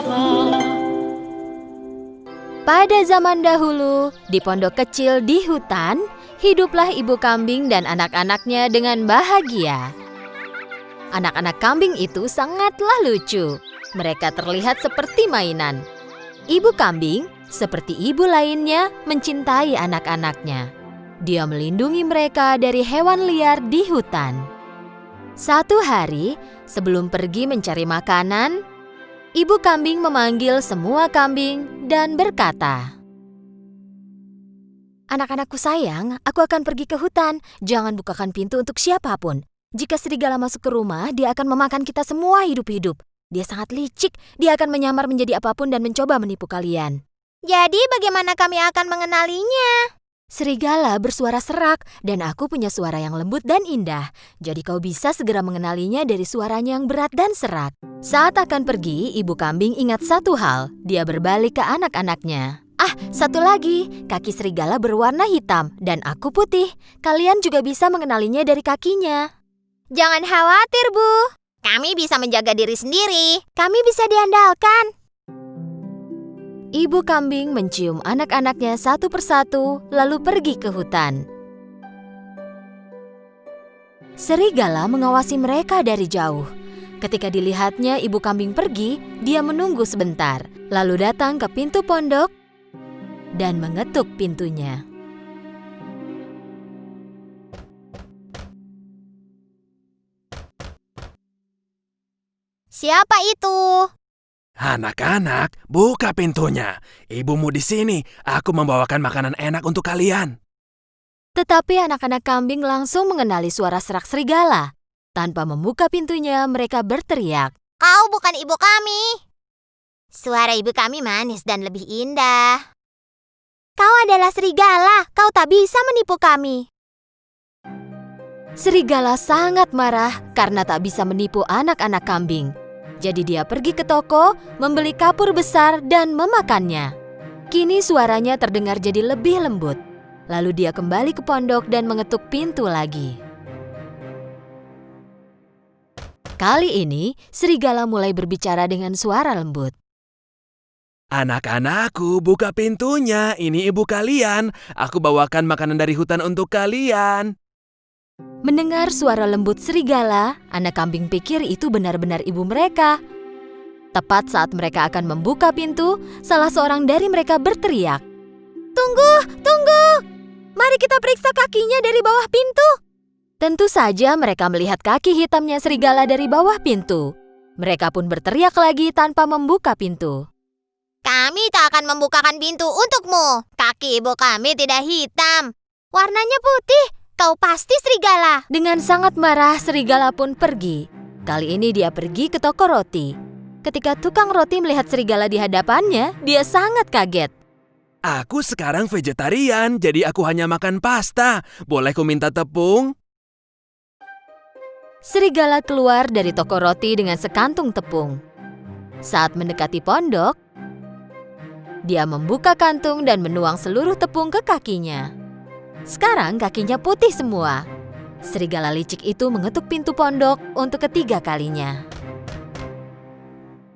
bersama. Pada zaman dahulu, di pondok kecil di hutan, hiduplah ibu kambing dan anak-anaknya dengan bahagia. Anak-anak kambing itu sangatlah lucu. Mereka terlihat seperti mainan. Ibu kambing, seperti ibu lainnya, mencintai anak-anaknya. Dia melindungi mereka dari hewan liar di hutan. Suatu hari, sebelum pergi mencari makanan, ibu kambing memanggil semua kambing dan berkata, "Anak-anakku sayang, aku akan pergi ke hutan. Jangan bukakan pintu untuk siapapun. Jika serigala masuk ke rumah, dia akan memakan kita semua hidup-hidup. Dia sangat licik, dia akan menyamar menjadi apapun dan mencoba menipu kalian." Jadi bagaimana kami akan mengenalinya? Serigala bersuara serak dan aku punya suara yang lembut dan indah. Jadi kau bisa segera mengenalinya dari suaranya yang berat dan serak. Saat akan pergi, ibu kambing ingat satu hal. Dia berbalik ke anak-anaknya. Satu lagi, kaki serigala berwarna hitam dan aku putih. Kalian juga bisa mengenalinya dari kakinya. Jangan khawatir, Bu. Kami bisa menjaga diri sendiri. Kami bisa diandalkan. Ibu kambing mencium anak-anaknya satu persatu, lalu pergi ke hutan. Serigala mengawasi mereka dari jauh. Ketika dilihatnya ibu kambing pergi, dia menunggu sebentar, lalu datang ke pintu pondok dan mengetuk pintunya. Siapa itu? Anak-anak, buka pintunya. Ibumu di sini. Aku membawakan makanan enak untuk kalian. Tetapi anak-anak kambing langsung mengenali suara serak serigala. Tanpa membuka pintunya, mereka berteriak, Kau bukan ibu kami. Suara ibu kami manis dan lebih indah. Kau adalah serigala. Kau tak bisa menipu kami. Serigala sangat marah karena tak bisa menipu anak-anak kambing. Jadi dia pergi ke toko, membeli kapur besar dan memakannya. Kini suaranya terdengar jadi lebih lembut. Lalu dia kembali ke pondok dan mengetuk pintu lagi. Kali ini, serigala mulai berbicara dengan suara lembut. Anak-anakku, buka pintunya. Ini ibu kalian. Aku bawakan makanan dari hutan untuk kalian. Mendengar suara lembut serigala, anak kambing pikir itu benar-benar ibu mereka. Tepat saat mereka akan membuka pintu, salah seorang dari mereka berteriak, Tunggu! Mari kita periksa kakinya dari bawah pintu. Tentu saja mereka melihat kaki hitamnya serigala dari bawah pintu. Mereka pun berteriak lagi tanpa membuka pintu. Kami tak akan membukakan pintu untukmu. Kaki ibu kami tidak hitam. Warnanya putih. Kau pasti serigala. Dengan sangat marah, serigala pun pergi. Kali ini dia pergi ke toko roti. Ketika tukang roti melihat serigala di hadapannya, dia sangat kaget. Aku sekarang vegetarian, jadi aku hanya makan pasta. Boleh ku minta tepung? Serigala keluar dari toko roti dengan sekantung tepung. Saat mendekati pondok, dia membuka kantung dan menuang seluruh tepung ke kakinya. Sekarang kakinya putih semua. Serigala licik itu mengetuk pintu pondok untuk ketiga kalinya.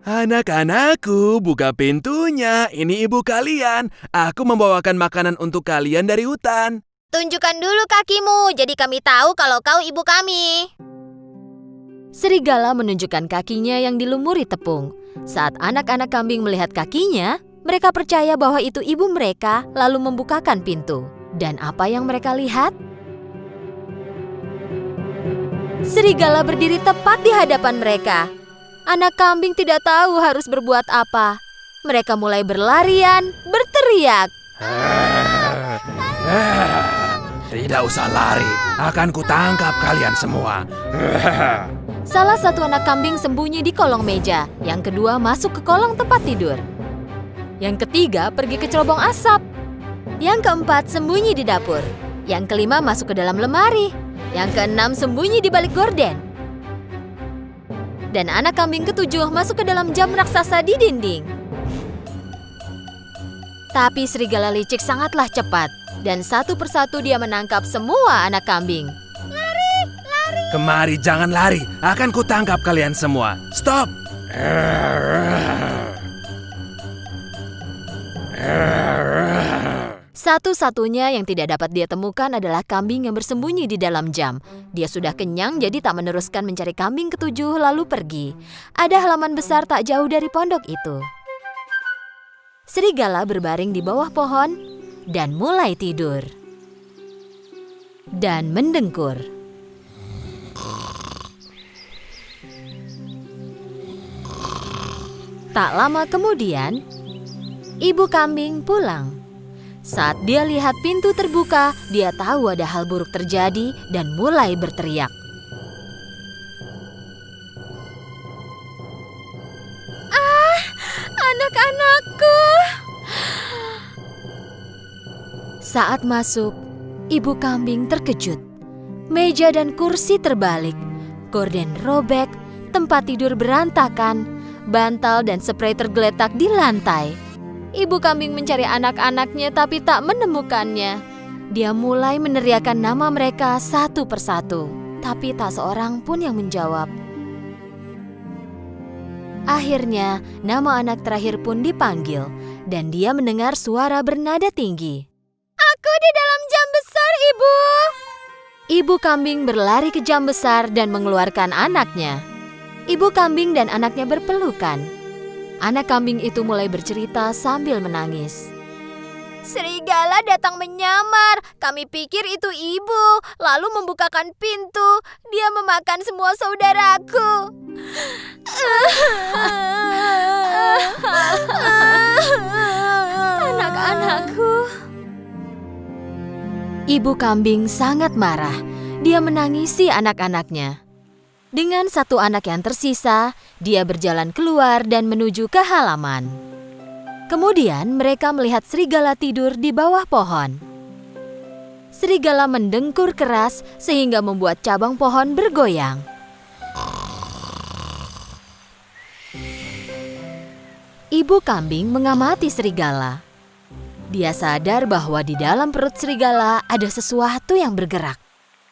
Anak-anakku, buka pintunya. Ini ibu kalian. Aku membawakan makanan untuk kalian dari hutan. Tunjukkan dulu kakimu, jadi kami tahu kalau kau ibu kami. Serigala menunjukkan kakinya yang dilumuri tepung. Saat anak-anak kambing melihat kakinya, mereka percaya bahwa itu ibu mereka, lalu membukakan pintu. Dan apa yang mereka lihat? Serigala berdiri tepat di hadapan mereka. Anak kambing tidak tahu harus berbuat apa. Mereka mulai berlarian, berteriak. Tidak usah lari, akan kutangkap kalian semua. Salah satu anak kambing sembunyi di kolong meja. Yang kedua masuk ke kolong tempat tidur. Yang ketiga pergi ke cerobong asap. Yang keempat sembunyi di dapur. Yang kelima masuk ke dalam lemari. Yang keenam sembunyi di balik gorden. Dan anak kambing ketujuh masuk ke dalam jam raksasa di dinding. Tapi serigala licik sangatlah cepat. Dan satu persatu dia menangkap semua anak kambing. Kemari, jangan lari. Akan kutangkap kalian semua. Stop! Satu-satunya yang tidak dapat dia temukan adalah kambing yang bersembunyi di dalam jam. Dia sudah kenyang jadi tak meneruskan mencari kambing ketujuh lalu pergi. Ada halaman besar tak jauh dari pondok itu. Serigala berbaring di bawah pohon dan mulai tidur. Dan mendengkur. Tak lama kemudian, ibu kambing pulang. Saat dia lihat pintu terbuka, dia tahu ada hal buruk terjadi dan mulai berteriak. "Ah, anak-anakku!" Saat masuk, ibu kambing terkejut. Meja dan kursi terbalik, gorden robek, tempat tidur berantakan, bantal dan sprei tergeletak di lantai. Ibu kambing mencari anak-anaknya tapi tak menemukannya. Dia mulai meneriakkan nama mereka satu persatu, tapi tak seorang pun yang menjawab. Akhirnya, nama anak terakhir pun dipanggil, dan dia mendengar suara bernada tinggi. "Aku di dalam jam besar, Ibu!" Ibu kambing berlari ke jam besar dan mengeluarkan anaknya. Ibu kambing dan anaknya berpelukan. Anak kambing itu mulai bercerita sambil menangis. "Serigala datang menyamar. Kami pikir itu ibu, lalu membukakan pintu. Dia memakan semua saudaraku." "Anak-anakku." Ibu kambing sangat marah. Dia menangisi anak-anaknya. Dengan satu anak yang tersisa, dia berjalan keluar dan menuju ke halaman. Kemudian mereka melihat serigala tidur di bawah pohon. Serigala mendengkur keras sehingga membuat cabang pohon bergoyang. Ibu kambing mengamati serigala. Dia sadar bahwa di dalam perut serigala ada sesuatu yang bergerak.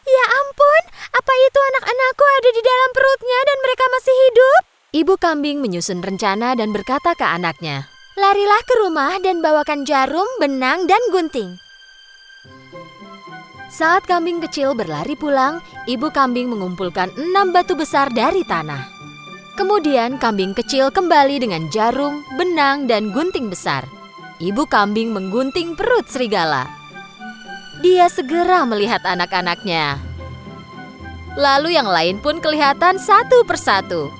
"Ya ampun, apa itu anak-anakku ada di dalam perutnya dan mereka masih hidup?" Ibu kambing menyusun rencana dan berkata ke anaknya, "Larilah ke rumah dan bawakan jarum, benang, dan gunting." Saat kambing kecil berlari pulang, ibu kambing mengumpulkan 6 batu besar dari tanah. Kemudian kambing kecil kembali dengan jarum, benang, dan gunting besar. Ibu kambing menggunting perut serigala. Dia segera melihat anak-anaknya. Lalu yang lain pun kelihatan satu persatu.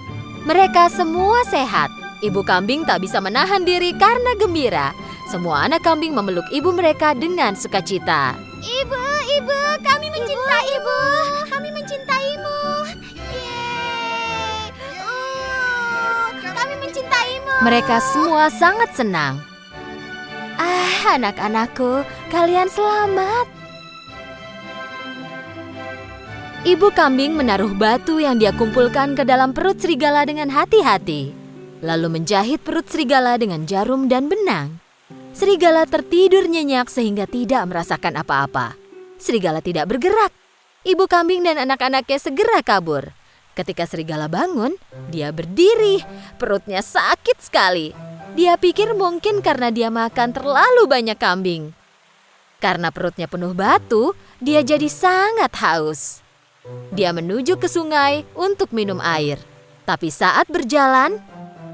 Mereka semua sehat. Ibu kambing tak bisa menahan diri karena gembira. Semua anak kambing memeluk ibu mereka dengan sukacita. "Ibu, ibu, kami mencintai ibu. Kami mencintaimu. Yeay. Kami mencintaimu." Mereka semua sangat senang. "Ah, anak-anakku, kalian selamat." Ibu kambing menaruh batu yang dia kumpulkan ke dalam perut serigala dengan hati-hati, lalu menjahit perut serigala dengan jarum dan benang. Serigala tertidur nyenyak sehingga tidak merasakan apa-apa. Serigala tidak bergerak. Ibu kambing dan anak-anaknya segera kabur. Ketika serigala bangun, dia berdiri. Perutnya sakit sekali. Dia pikir mungkin karena dia makan terlalu banyak kambing. Karena perutnya penuh batu, dia jadi sangat haus. Dia menuju ke sungai untuk minum air. Tapi saat berjalan,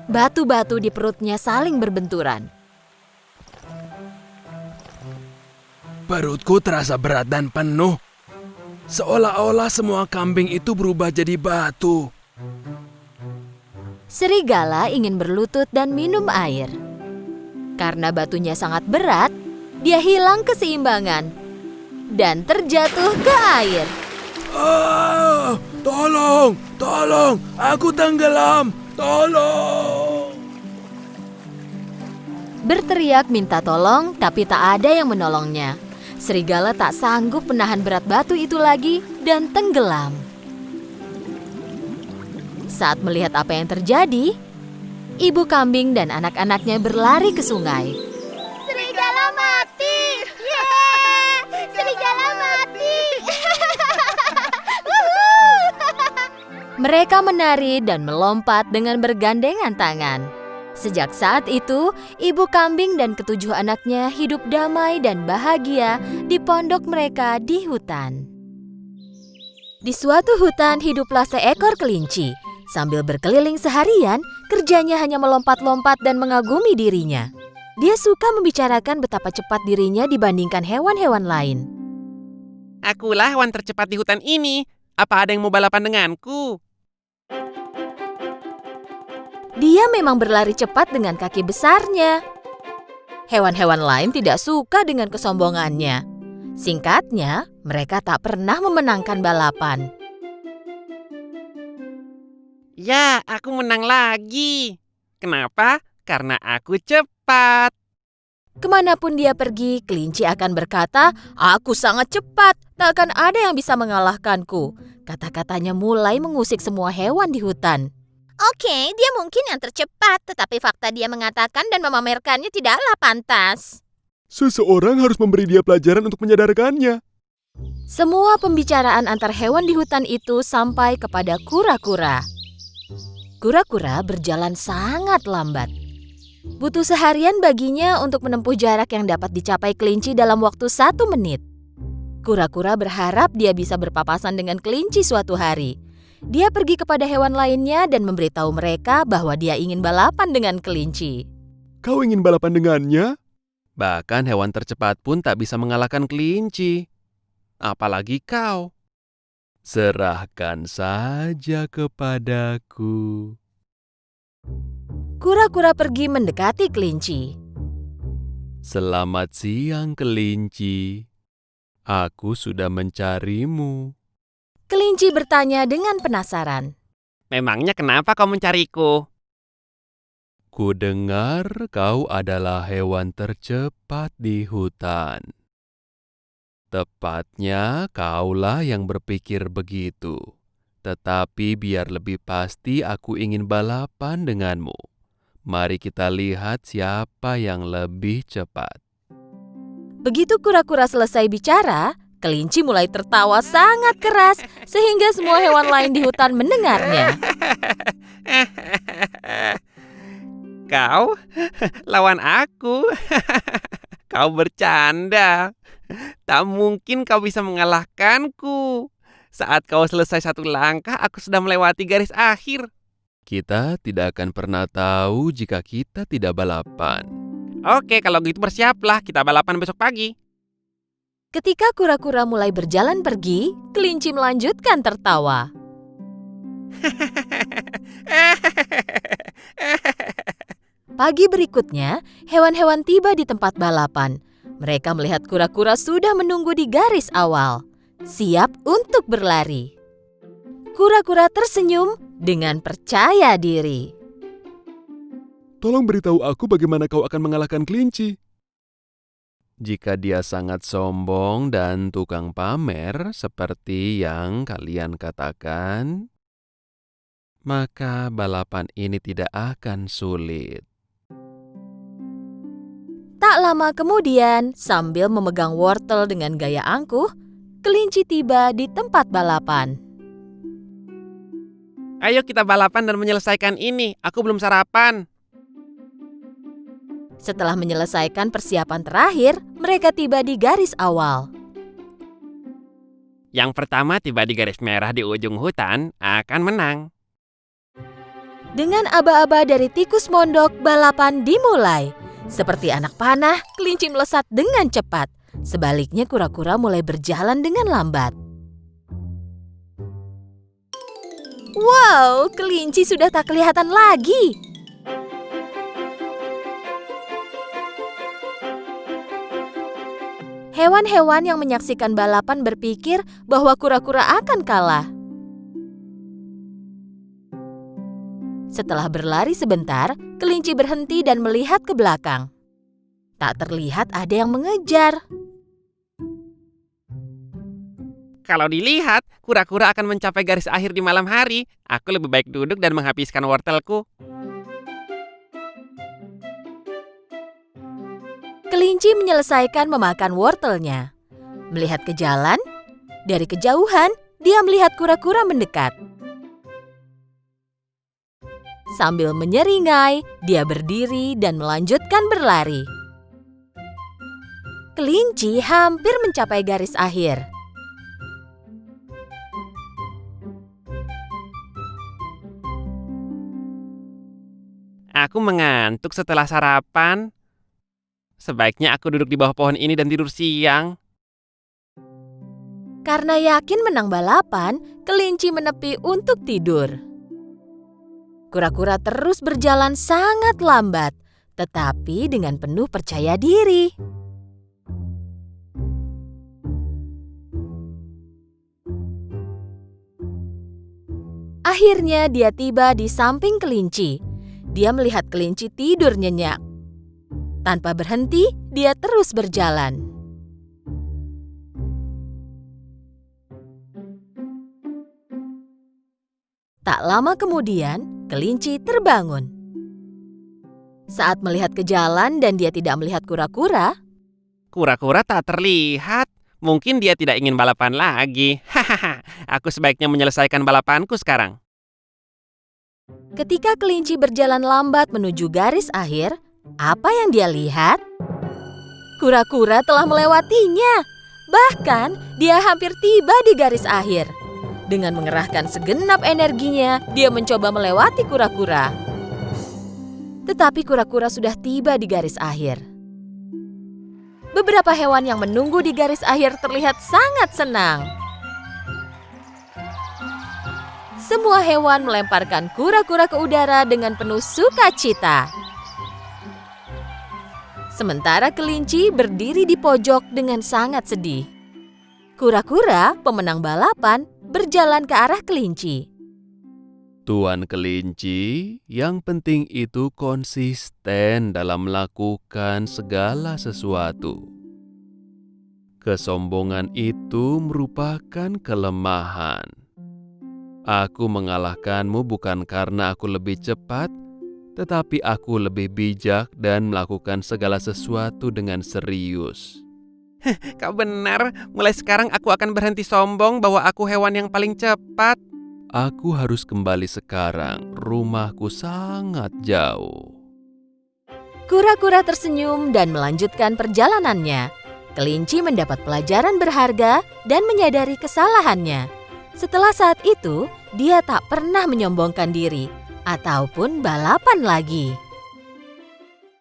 batu-batu di perutnya saling berbenturan. Perutku terasa berat dan penuh. Seolah-olah semua kambing itu berubah jadi batu. Serigala ingin berlutut dan minum air. Karena batunya sangat berat, dia hilang keseimbangan dan terjatuh ke air. "Ah, tolong, tolong, aku tenggelam, tolong." Berteriak minta tolong, tapi tak ada yang menolongnya. Serigala tak sanggup menahan berat batu itu lagi dan tenggelam. Saat melihat apa yang terjadi, ibu kambing dan anak-anaknya berlari ke sungai. Serigala mati. Yeay, serigala mati. Mereka menari dan melompat dengan bergandengan tangan. Sejak saat itu, ibu kambing dan ketujuh anaknya hidup damai dan bahagia di pondok mereka di hutan. Di suatu hutan hiduplah seekor kelinci. Sambil berkeliling seharian, kerjanya hanya melompat-lompat dan mengagumi dirinya. Dia suka membicarakan betapa cepat dirinya dibandingkan hewan-hewan lain. Akulah hewan tercepat di hutan ini. Apa ada yang mau balapan denganku? Dia memang berlari cepat dengan kaki besarnya. Hewan-hewan lain tidak suka dengan kesombongannya. Singkatnya, mereka tak pernah memenangkan balapan. Ya, aku menang lagi. Kenapa? Karena aku cepat. Kemanapun dia pergi, kelinci akan berkata, "Aku sangat cepat, tak akan ada yang bisa mengalahkanku." Kata-katanya mulai mengusik semua hewan di hutan. Oke, dia mungkin yang tercepat, tetapi fakta dia mengatakan dan memamerkannya tidaklah pantas. Seseorang harus memberi dia pelajaran untuk menyadarkannya. Semua pembicaraan antar hewan di hutan itu sampai kepada kura-kura. Kura-kura berjalan sangat lambat. Butuh seharian baginya untuk menempuh jarak yang dapat dicapai kelinci dalam waktu 1 menit. Kura-kura berharap dia bisa berpapasan dengan kelinci suatu hari. Dia pergi kepada hewan lainnya dan memberitahu mereka bahwa dia ingin balapan dengan kelinci. Kau ingin balapan dengannya? Bahkan hewan tercepat pun tak bisa mengalahkan kelinci. Apalagi kau. Serahkan saja kepadaku. Kura-kura pergi mendekati kelinci. Selamat siang, kelinci. Aku sudah mencarimu. Kelinci bertanya dengan penasaran. Memangnya kenapa kau mencariku? Ku dengar kau adalah hewan tercepat di hutan. Tepatnya kaulah yang berpikir begitu. Tetapi biar lebih pasti aku ingin balapan denganmu. Mari kita lihat siapa yang lebih cepat. Begitu kura-kura selesai bicara, kelinci mulai tertawa sangat keras sehingga semua hewan lain di hutan mendengarnya. Kau lawan aku. Kau bercanda. Tak mungkin kau bisa mengalahkanku. Saat kau selesai 1 langkah, aku sudah melewati garis akhir. Kita tidak akan pernah tahu jika kita tidak balapan. Oke, kalau gitu bersiaplah. Kita balapan besok pagi. Ketika kura-kura mulai berjalan pergi, kelinci melanjutkan tertawa. Pagi berikutnya, hewan-hewan tiba di tempat balapan. Mereka melihat kura-kura sudah menunggu di garis awal, siap untuk berlari. Kura-kura tersenyum dengan percaya diri. Tolong beritahu aku bagaimana kau akan mengalahkan kelinci. Jika dia sangat sombong dan tukang pamer seperti yang kalian katakan, maka balapan ini tidak akan sulit. Tak lama kemudian, sambil memegang wortel dengan gaya angkuh, kelinci tiba di tempat balapan. Ayo kita balapan dan menyelesaikan ini. Aku belum sarapan. Setelah menyelesaikan persiapan terakhir, mereka tiba di garis awal. Yang pertama tiba di garis merah di ujung hutan akan menang. Dengan aba-aba dari tikus mondok, balapan dimulai. Seperti anak panah, kelinci melesat dengan cepat. Sebaliknya kura-kura mulai berjalan dengan lambat. Wow, kelinci sudah tak kelihatan lagi. Hewan-hewan yang menyaksikan balapan berpikir bahwa kura-kura akan kalah. Setelah berlari sebentar, kelinci berhenti dan melihat ke belakang. Tak terlihat ada yang mengejar. Kalau dilihat, kura-kura akan mencapai garis akhir di malam hari. Aku lebih baik duduk dan menghabiskan wortelku. Kelinci menyelesaikan memakan wortelnya. Melihat ke jalan, dari kejauhan dia melihat kura-kura mendekat. Sambil menyeringai, dia berdiri dan melanjutkan berlari. Kelinci hampir mencapai garis akhir. Aku mengantuk setelah sarapan. Sebaiknya aku duduk di bawah pohon ini dan tidur siang. Karena yakin menang balapan, kelinci menepi untuk tidur. Kura-kura terus berjalan sangat lambat, tetapi dengan penuh percaya diri. Akhirnya dia tiba di samping kelinci. Dia melihat kelinci tidur nyenyak. Tanpa berhenti, dia terus berjalan. Tak lama kemudian, kelinci terbangun. Saat melihat ke jalan dan dia tidak melihat kura-kura, Kura-kura tak terlihat. Mungkin dia tidak ingin balapan lagi. Hahaha, aku sebaiknya menyelesaikan balapanku sekarang. ketika kelinci berjalan lambat menuju garis akhir, apa yang dia lihat? Kura-kura telah melewatinya. Bahkan, dia hampir tiba di garis akhir. Dengan mengerahkan segenap energinya, dia mencoba melewati kura-kura. Tetapi kura-kura sudah tiba di garis akhir. Beberapa hewan yang menunggu di garis akhir terlihat sangat senang. Semua hewan melemparkan kura-kura ke udara dengan penuh sukacita. Sementara kelinci berdiri di pojok dengan sangat sedih. Kura-kura, pemenang balapan, berjalan ke arah kelinci. Tuan kelinci, yang penting itu konsisten dalam melakukan segala sesuatu. Kesombongan itu merupakan kelemahan. Aku mengalahkanmu bukan karena aku lebih cepat, tetapi aku lebih bijak dan melakukan segala sesuatu dengan serius. Kau benar, mulai sekarang aku akan berhenti sombong bahwa aku hewan yang paling cepat. Aku harus kembali sekarang, rumahku sangat jauh. Kura-kura tersenyum dan melanjutkan perjalanannya. Kelinci mendapat pelajaran berharga dan menyadari kesalahannya. Setelah saat itu, dia tak pernah menyombongkan diri ataupun balapan lagi.